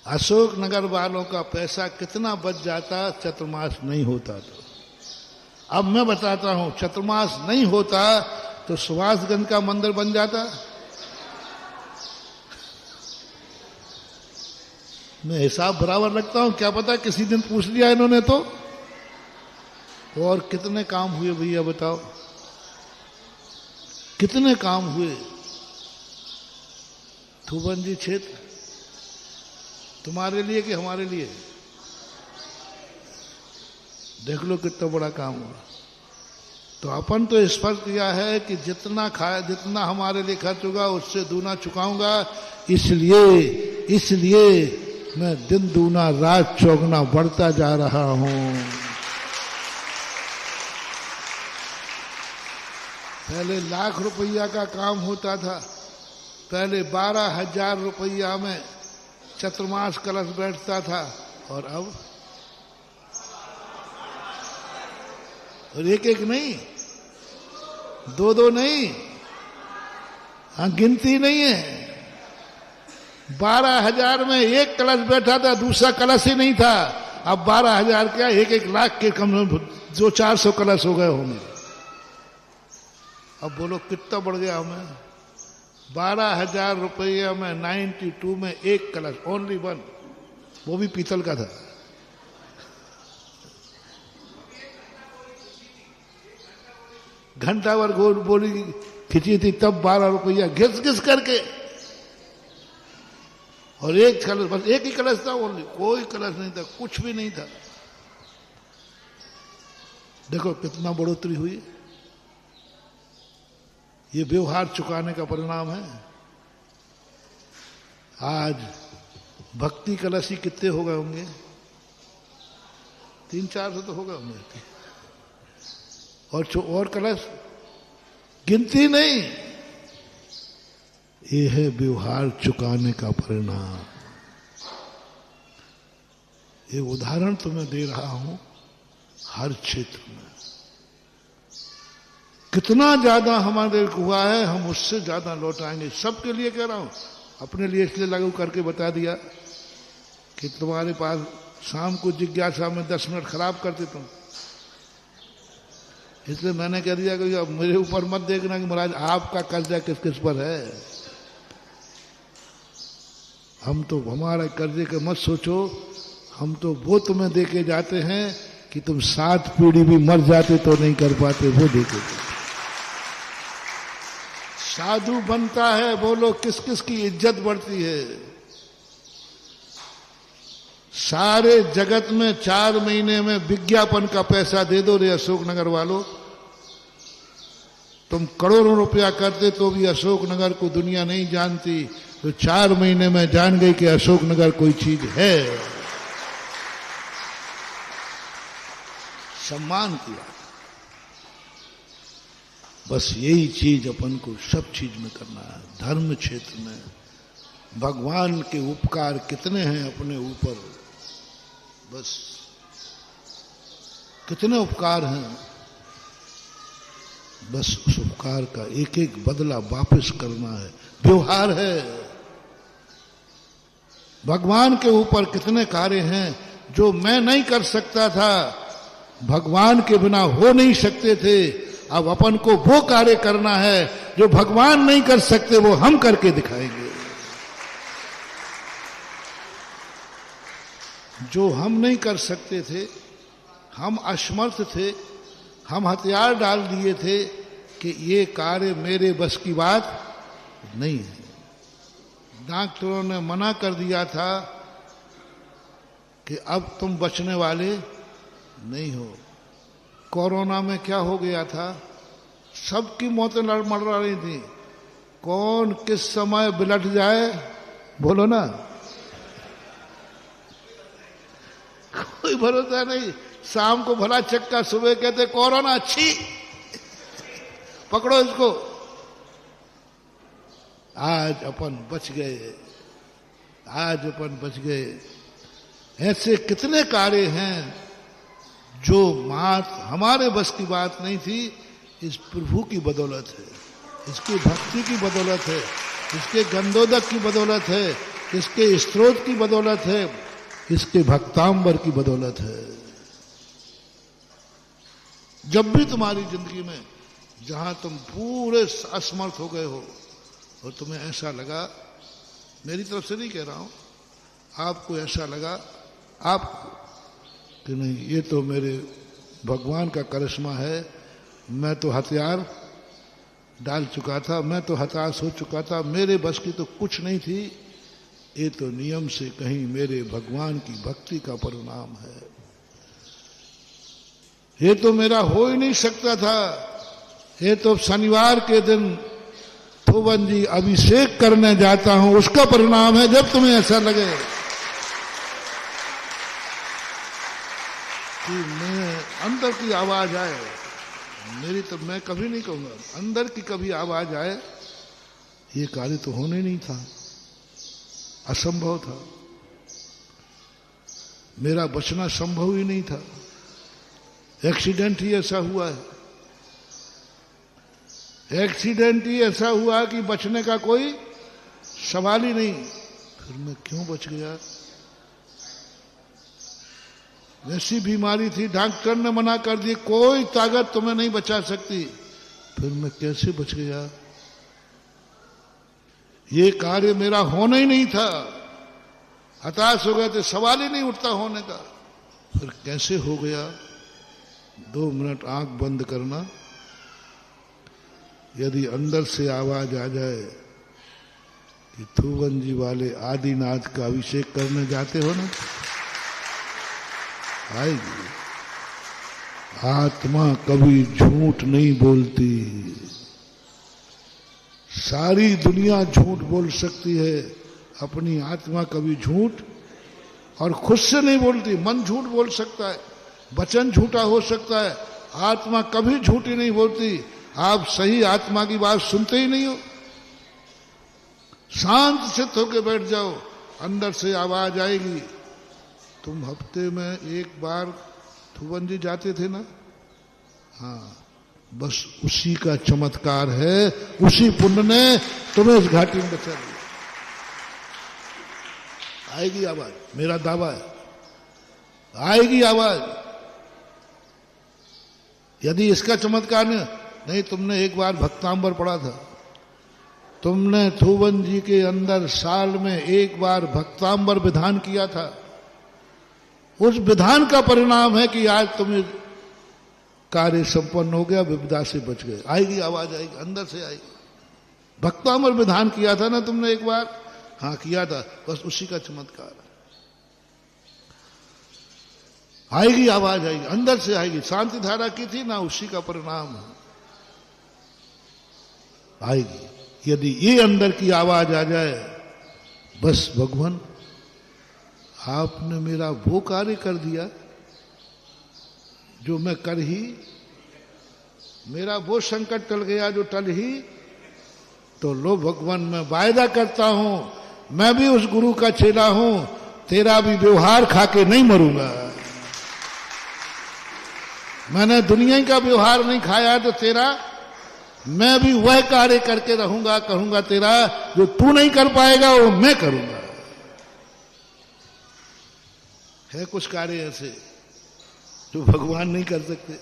अशोक नगर वालों का पैसा कितना बच जाता चतुर्मास नहीं होता तो। अब मैं बताता हूं, चतुर्मास नहीं होता तो सुभाषगंज का मंदिर बन जाता। मैं हिसाब बराबर रखता हूं, क्या पता किसी दिन पूछ लिया इन्होंने तो। और कितने काम हुए भैया बताओ, कितने काम हुए। थूबन जी क्षेत्र तुम्हारे लिए कि हमारे लिए, देख लो कितना बड़ा काम हुआ। तो अपन तो स्पष्ट किया है कि जितना खाया, जितना हमारे लिए खर्च होगा उससे दूना चुकाऊंगा। इसलिए मैं दिन दूना रात चौगुना बढ़ता जा रहा हूं। पहले ₹1,00,000 का काम होता था, पहले 12,000 रुपया में चतुर्मास कलश बैठता था, और अब और एक एक नहीं, दो दो नहीं, हाँ गिनती नहीं है। 12,000 में एक कलश बैठा था, दूसरा कलश ही नहीं था। अब 12,000 क्या, 1-1 लाख के कम 200-400 कलश हो गए होंगे। अब बोलो कितना बढ़ गया हमें। 12,000 रुपये में 92 में एक कलश, ओनली वन, वो भी पीतल का था। घंटा भर गोल बोली खिंची थी तब 12 रुपया घिस घिस करके। और एक कलश, बस एक ही कलश था, ओनली, कोई कलश नहीं था, कुछ भी नहीं था। देखो कितना बढ़ोतरी हुई। ये व्यवहार चुकाने का परिणाम है। आज भक्ति कलश ही कितने हो गए होंगे, 300-400 तो हो गए होंगे। और कलश गिनती नहीं। ये है व्यवहार चुकाने का परिणाम। ये उदाहरण तो मैं दे रहा हूं हर क्षेत्र में। कितना ज्यादा हमारे को हुआ है, हम उससे ज्यादा लौटाएंगे। सबके लिए कह रहा हूं, अपने लिए इसलिए लागू करके बता दिया कि तुम्हारे पास शाम को जिज्ञासा में 10 मिनट खराब करते तुम, इसलिए मैंने कह दिया कि अब मेरे ऊपर मत देखना कि महाराज आपका कर्जा किस किस पर है। हम तो हमारे कर्जे के मत सोचो, हम तो वो तुम्हें देके जाते हैं कि तुम 7 पीढ़ी भी मर जाते तो नहीं कर पाते, वो देके जाते। साधु बनता है, बोलो किस किस की इज्जत बढ़ती है। सारे जगत में 4 महीने में विज्ञापन का पैसा दे दो रे अशोकनगर वालों। तुम करोड़ों रुपया करते तो भी अशोकनगर को दुनिया नहीं जानती, तो 4 महीने में जान गई कि अशोकनगर कोई चीज है। सम्मान किया। बस यही चीज अपन को सब चीज में करना है। धर्म क्षेत्र में भगवान के उपकार कितने हैं अपने ऊपर, बस कितने उपकार हैं, बस उस उपकार का एक एक बदला वापस करना है, व्यवहार है। भगवान के ऊपर कितने कार्य हैं जो मैं नहीं कर सकता था, भगवान के बिना हो नहीं सकते थे। अब अपन को वो कार्य करना है जो भगवान नहीं कर सकते, वो हम करके दिखाएंगे। जो हम नहीं कर सकते थे, हम असमर्थ थे, हम हथियार डाल दिए थे कि ये कार्य मेरे बस की बात नहीं है। डॉक्टरों ने मना कर दिया था कि अब तुम बचने वाले नहीं हो। कोरोना में क्या हो गया था, सबकी मौतें मर रही थी। कौन किस समय बिलट जाए, बोलो ना, कोई भरोसा नहीं। शाम को भला चक्का, सुबह कहते कोरोना अच्छी, पकड़ो इसको। आज अपन बच गए, आज अपन बच गए। ऐसे कितने कार्य हैं जो हमारे बस की बात नहीं थी, इस प्रभु की बदौलत है, इसकी भक्ति की बदौलत है, इसके गंधोदक की बदौलत है किसके स्त्रोत की बदौलत है? इसके भक्तांबर की बदौलत है। जब भी तुम्हारी जिंदगी में जहां तुम पूरे असमर्थ हो गए हो और तुम्हें ऐसा लगा, मेरी तरफ से नहीं कह रहा हूं, आपको ऐसा लगा आपको कि नहीं ये तो मेरे भगवान का करिश्मा है, मैं तो हथियार डाल चुका था, मैं तो हताश हो चुका था, मेरे बस की तो कुछ नहीं थी, ये तो नियम से कहीं मेरे भगवान की भक्ति का परिणाम है, ये तो मेरा हो ही नहीं सकता था, ये तो शनिवार के दिन थोवन जी अभिषेक करने जाता हूं उसका परिणाम है। जब तुम्हें ऐसा लगे कि मैं अंदर की आवाज आए, मेरी तो मैं कभी नहीं कहूंगा, अंदर की कभी आवाज आए ये कार्य तो होने नहीं था, असंभव था, मेरा बचना संभव ही नहीं था, एक्सीडेंट ही ऐसा हुआ है, एक्सीडेंट ही ऐसा हुआ कि बचने का कोई सवाल ही नहीं, फिर मैं क्यों बच गया? ऐसी बीमारी थी, डॉक्टर ने मना कर दी, कोई ताकत तुम्हें नहीं बचा सकती, फिर मैं कैसे बच गया? ये कार्य मेरा होना ही नहीं था, हताश हो गए थे, सवाल ही नहीं उठता होने का, फिर कैसे हो गया? 2 मिनट आंख बंद करना, यदि अंदर से आवाज आ जाए कि थूवन जी वाले आदिनाथ का अभिषेक करने जाते हो ना, आएगी। आत्मा कभी झूठ नहीं बोलती, सारी दुनिया झूठ बोल सकती है, अपनी आत्मा कभी झूठ और खुद से नहीं बोलती। मन झूठ बोल सकता है, वचन झूठा हो सकता है, आत्मा कभी झूठी नहीं बोलती। आप सही आत्मा की बात सुनते ही नहीं हो, शांत चित्त होकर बैठ जाओ, अंदर से आवाज आएगी। तुम हफ्ते में एक बार थुवन जी जाते थे ना, हाँ, बस उसी का चमत्कार है, उसी पुण्य ने तुम्हें इस घाटी में बचा दिया। आएगी आवाज, मेरा दावा है, आएगी आवाज। यदि इसका चमत्कार नहीं, तुमने एक बार भक्तांबर पढ़ा था, तुमने थुवन जी के अंदर साल में एक बार भक्तांबर विधान किया था, उस विधान का परिणाम है कि आज तुम्हें कार्य संपन्न हो गया, विपदा से बच गए। आएगी आवाज, आएगी, अंदर से आएगी। भक्तांबर विधान किया था ना तुमने एक बार, हाँ किया था, बस उसी का चमत्कार है। आएगी आवाज, आएगी, अंदर से आएगी। शांति धारा की थी ना, उसी का परिणाम है, आएगी। यदि ये अंदर की आवाज आ जाए, बस भगवान आपने मेरा वो कार्य कर दिया जो मैं कर ही, मेरा वो संकट टल गया जो टल ही, तो लो भगवान मैं वायदा करता हूं, मैं भी उस गुरु का चेला हूं, तेरा भी व्यवहार खाके नहीं मरूंगा। मैंने दुनिया का व्यवहार नहीं खाया, तो तेरा मैं भी वह कार्य करके रहूंगा, करूंगा तेरा, जो तू नहीं कर पाएगा वो मैं करूंगा। है कुछ कार्य ऐसे जो भगवान नहीं कर सकते।